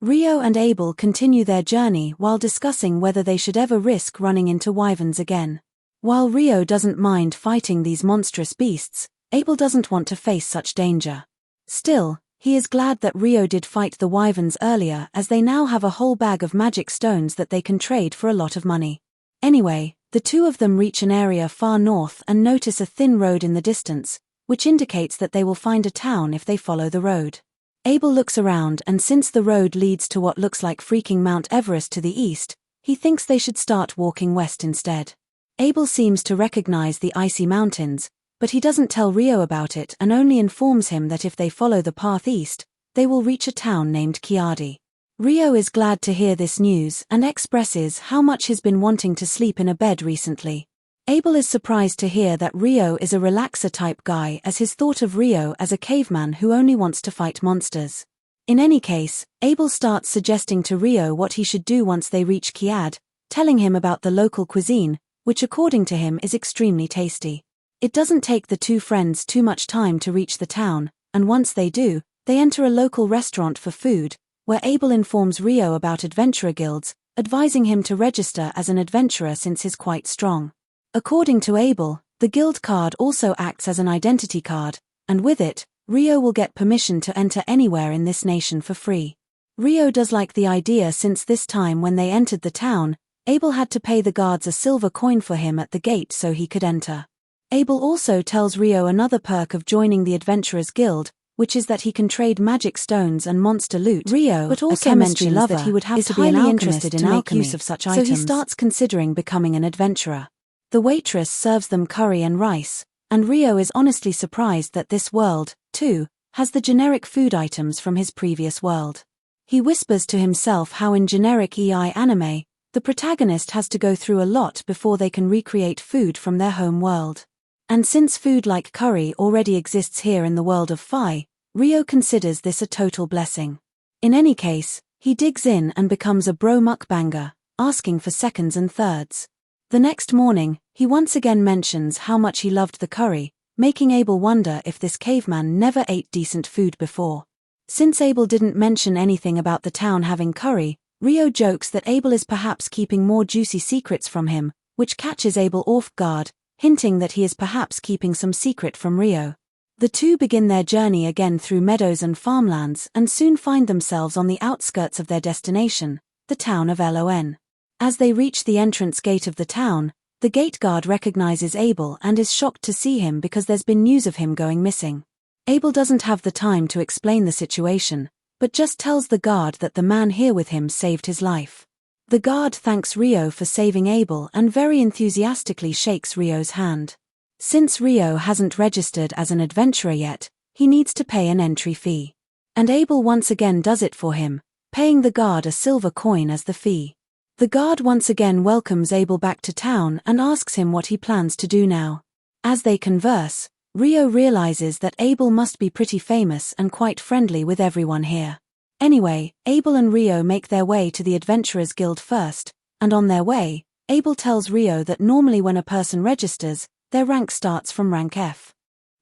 Rio and Abel continue their journey while discussing whether they should ever risk running into wyverns again. While Rio doesn't mind fighting these monstrous beasts, Abel doesn't want to face such danger. Still, he is glad that Rio did fight the wyverns earlier, as they now have a whole bag of magic stones that they can trade for a lot of money. Anyway, the two of them reach an area far north and notice a thin road in the distance, which indicates that they will find a town if they follow the road. Abel looks around, and since the road leads to what looks like freaking Mount Everest to the east, he thinks they should start walking west instead. Abel seems to recognize the icy mountains, but he doesn't tell Rio about it and only informs him that if they follow the path east, they will reach a town named Kiadi. Rio is glad to hear this news and expresses how much he's been wanting to sleep in a bed recently. Abel is surprised to hear that Rio is a relaxer-type guy, as he's thought of Rio as a caveman who only wants to fight monsters. In any case, Abel starts suggesting to Rio what he should do once they reach Kiad, telling him about the local cuisine, which according to him is extremely tasty. It doesn't take the two friends too much time to reach the town, and once they do, they enter a local restaurant for food, where Abel informs Rio about adventurer guilds, advising him to register as an adventurer since he's quite strong. According to Abel, the guild card also acts as an identity card, and with it, Rio will get permission to enter anywhere in this nation for free. Rio does like the idea, since this time when they entered the town, Abel had to pay the guards a silver coin for him at the gate so he could enter. Abel also tells Rio another perk of joining the Adventurers Guild, which is that he can trade magic stones and monster loot. Rio, but also mentions that he would have to be highly interested in make use of such items, so he starts considering becoming an adventurer. The waitress serves them curry and rice, and Rio is honestly surprised that this world, too, has the generic food items from his previous world. He whispers to himself how in generic EI anime, the protagonist has to go through a lot before they can recreate food from their home world. And since food like curry already exists here in the world of Fi, Rio considers this a total blessing. In any case, he digs in and becomes a bro mukbanger, asking for seconds and thirds. The next morning, he once again mentions how much he loved the curry, making Abel wonder if this caveman never ate decent food before. Since Abel didn't mention anything about the town having curry, Rio jokes that Abel is perhaps keeping more juicy secrets from him, which catches Abel off guard, hinting that he is perhaps keeping some secret from Rio. The two begin their journey again through meadows and farmlands and soon find themselves on the outskirts of their destination, the town of Lon. As they reach the entrance gate of the town, the gate guard recognizes Abel and is shocked to see him because there's been news of him going missing. Abel doesn't have the time to explain the situation, but just tells the guard that the man here with him saved his life. The guard thanks Rio for saving Abel and very enthusiastically shakes Rio's hand. Since Rio hasn't registered as an adventurer yet, he needs to pay an entry fee. And Abel once again does it for him, paying the guard a silver coin as the fee. The guard once again welcomes Abel back to town and asks him what he plans to do now. As they converse, Rio realizes that Abel must be pretty famous and quite friendly with everyone here. Anyway, Abel and Rio make their way to the Adventurers Guild first, and on their way, Abel tells Rio that normally when a person registers, their rank starts from rank F.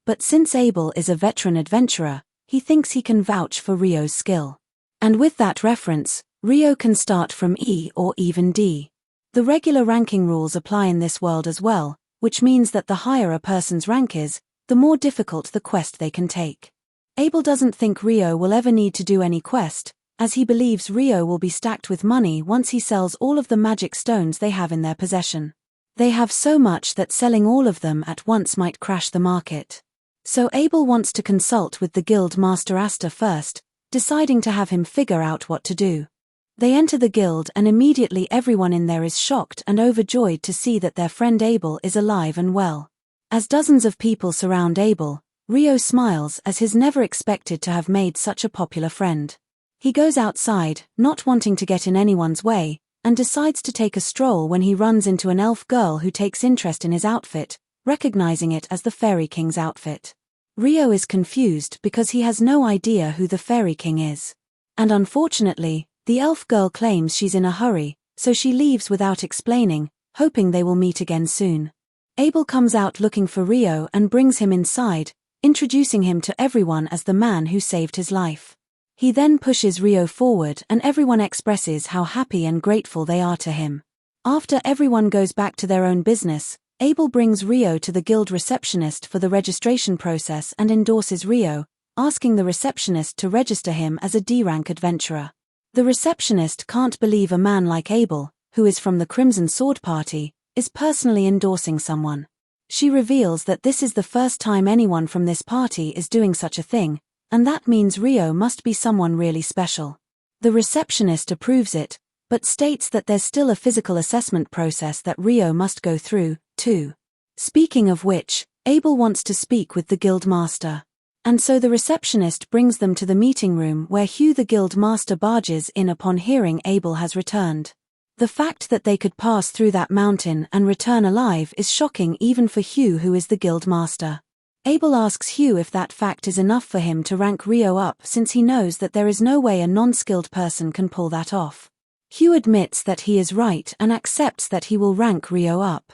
But since Abel is a veteran adventurer, he thinks he can vouch for Rio's skill. And with that reference, Rio can start from E or even D. The regular ranking rules apply in this world as well, which means that the higher a person's rank is, the more difficult the quest they can take. Abel doesn't think Rio will ever need to do any quest, as he believes Rio will be stacked with money once he sells all of the magic stones they have in their possession. They have so much that selling all of them at once might crash the market. So Abel wants to consult with the guild master Asta first, deciding to have him figure out what to do. They enter the guild and immediately everyone in there is shocked and overjoyed to see that their friend Abel is alive and well. As dozens of people surround Abel, Rio smiles as he's never expected to have made such a popular friend. He goes outside, not wanting to get in anyone's way, and decides to take a stroll when he runs into an elf girl who takes interest in his outfit, recognizing it as the Fairy King's outfit. Rio is confused because he has no idea who the Fairy King is. And unfortunately, the elf girl claims she's in a hurry, so she leaves without explaining, hoping they will meet again soon. Abel comes out looking for Rio and brings him inside, introducing him to everyone as the man who saved his life. He then pushes Rio forward and everyone expresses how happy and grateful they are to him. After everyone goes back to their own business, Abel brings Rio to the guild receptionist for the registration process and endorses Rio, asking the receptionist to register him as a D-rank adventurer. The receptionist can't believe a man like Abel, who is from the Crimson Sword Party, is personally endorsing someone. She reveals that this is the first time anyone from this party is doing such a thing, and that means Rio must be someone really special. The receptionist approves it, but states that there's still a physical assessment process that Rio must go through, too. Speaking of which, Abel wants to speak with the guild master. And so the receptionist brings them to the meeting room where Hugh the guild master barges in upon hearing Abel has returned. The fact that they could pass through that mountain and return alive is shocking even for Hugh, who is the guild master. Abel asks Hugh if that fact is enough for him to rank Rio up, since he knows that there is no way a non-skilled person can pull that off. Hugh admits that he is right and accepts that he will rank Rio up.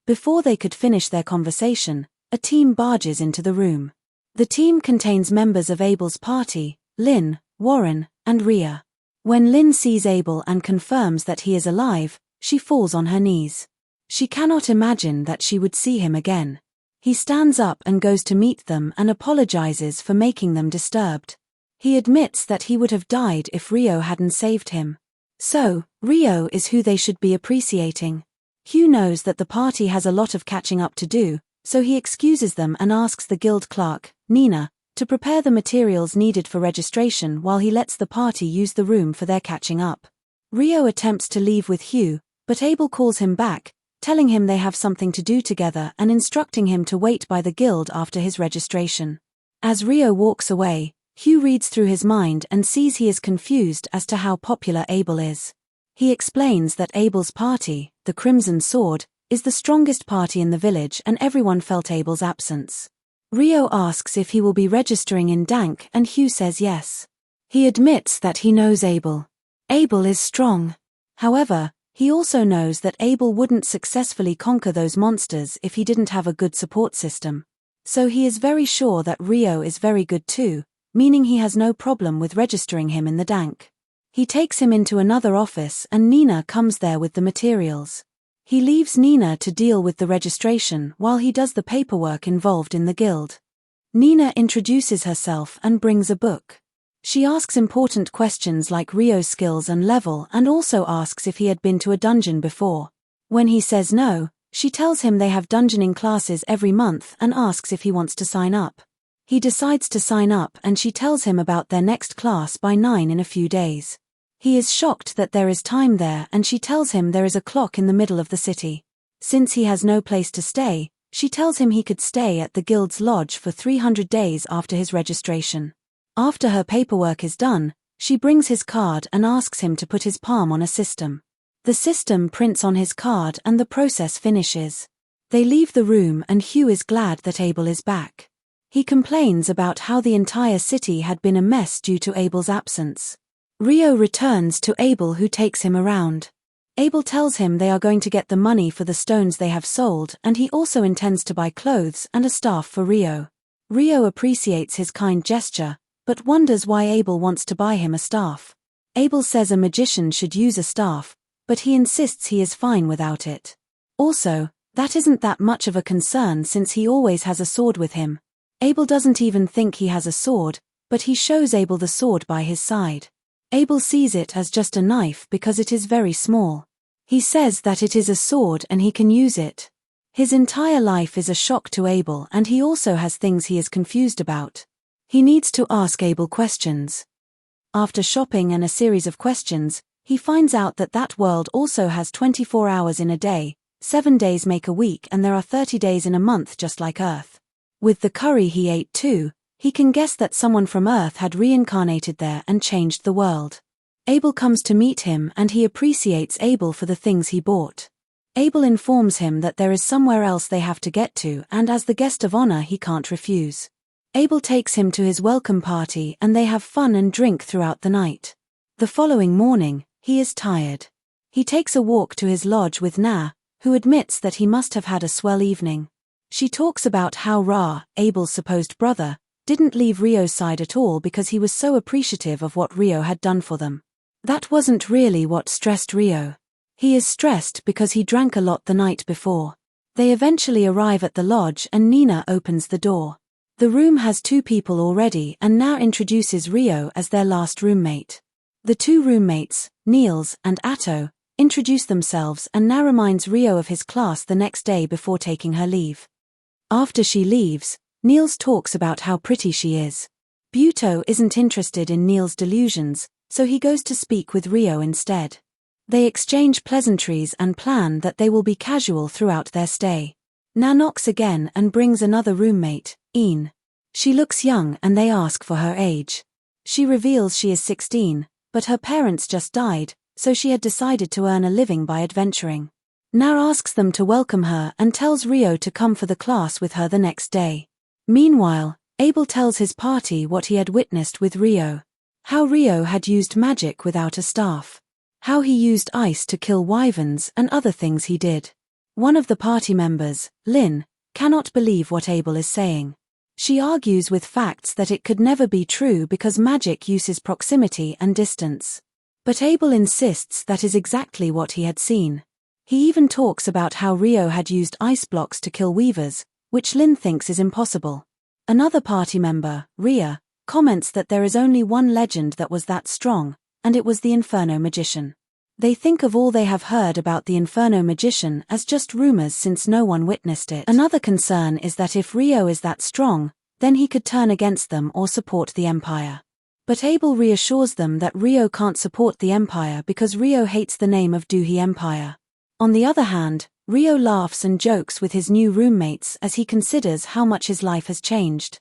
Before they could finish their conversation, a team barges into the room. The team contains members of Abel's party, Lynn, Warren, and Rhea. When Lynn sees Abel and confirms that he is alive, she falls on her knees. She cannot imagine that she would see him again. He stands up and goes to meet them and apologizes for making them disturbed. He admits that he would have died if Rio hadn't saved him. So, Rio is who they should be appreciating. Hugh knows that the party has a lot of catching up to do, so he excuses them and asks the guild clerk, Nina, to prepare the materials needed for registration while he lets the party use the room for their catching up. Rio attempts to leave with Hugh, but Abel calls him back, telling him they have something to do together and instructing him to wait by the guild after his registration. As Rio walks away, Hugh reads through his mind and sees he is confused as to how popular Abel is. He explains that Abel's party, the Crimson Sword, is the strongest party in the village and everyone felt Abel's absence. Rio asks if he will be registering in Dank and Hugh says yes. He admits that he knows Abel. Abel is strong. However, he also knows that Abel wouldn't successfully conquer those monsters if he didn't have a good support system. So he is very sure that Rio is very good too, meaning he has no problem with registering him in the Dank. He takes him into another office and Nina comes there with the materials. He leaves Nina to deal with the registration while he does the paperwork involved in the guild. Nina introduces herself and brings a book. She asks important questions like Rio's skills and level and also asks if he had been to a dungeon before. When he says no, she tells him they have dungeoning classes every month and asks if he wants to sign up. He decides to sign up and she tells him about their next class by 9 in a few days. He is shocked that there is time there and she tells him there is a clock in the middle of the city. Since he has no place to stay, she tells him he could stay at the guild's lodge for 300 days after his registration. After her paperwork is done, she brings his card and asks him to put his palm on a system. The system prints on his card and the process finishes. They leave the room and Hugh is glad that Abel is back. He complains about how the entire city had been a mess due to Abel's absence. Rio returns to Abel, who takes him around. Abel tells him they are going to get the money for the stones they have sold and he also intends to buy clothes and a staff for Rio. Rio appreciates his kind gesture, but wonders why Abel wants to buy him a staff. Abel says a magician should use a staff, but he insists he is fine without it. Also, that isn't that much of a concern since he always has a sword with him. Abel doesn't even think he has a sword, but he shows Abel the sword by his side. Abel sees it as just a knife because it is very small. He says that it is a sword and he can use it. His entire life is a shock to Abel and he also has things he is confused about. He needs to ask Abel questions. After shopping and a series of questions, he finds out that that world also has 24 hours in a day, 7 days make a week and there are 30 days in a month just like Earth. With the curry he ate too, he can guess that someone from Earth had reincarnated there and changed the world. Abel comes to meet him and he appreciates Abel for the things he bought. Abel informs him that there is somewhere else they have to get to and as the guest of honor he can't refuse. Abel takes him to his welcome party and they have fun and drink throughout the night. The following morning, he is tired. He takes a walk to his lodge with Na, who admits that he must have had a swell evening. She talks about how Ra, Abel's supposed brother, didn't leave Ryo's side at all because he was so appreciative of what Ryo had done for them. That wasn't really what stressed Ryo. He is stressed because he drank a lot the night before. They eventually arrive at the lodge and Nina opens the door. The room has 2 people already and now introduces Ryo as their last roommate. The 2 roommates, Niels and Atto, introduce themselves and now reminds Ryo of his class the next day before taking her leave. After she leaves, Niels talks about how pretty she is. Buto isn't interested in Niels' delusions, so he goes to speak with Ryo instead. They exchange pleasantries and plan that they will be casual throughout their stay. Na knocks again and brings another roommate, Een. She looks young and they ask for her age. She reveals she is 16, but her parents just died, so she had decided to earn a living by adventuring. Na asks them to welcome her and tells Ryo to come for the class with her the next day. Meanwhile, Abel tells his party what he had witnessed with Ryo. How Ryo had used magic without a staff. How he used ice to kill wyverns and other things he did. One of the party members, Lynn, cannot believe what Abel is saying. She argues with facts that it could never be true because magic uses proximity and distance. But Abel insists that is exactly what he had seen. He even talks about how Ryo had used ice blocks to kill weavers, which Lynn thinks is impossible. Another party member, Rhea, comments that there is only one legend that was that strong, and it was the Inferno Magician. They think of all they have heard about the Inferno Magician as just rumors since no one witnessed it. Another concern is that if Ryo is that strong, then he could turn against them or support the Empire. But Abel reassures them that Ryo can't support the Empire because Ryo hates the name of Duhi Empire. On the other hand, Ryo laughs and jokes with his new roommates as he considers how much his life has changed.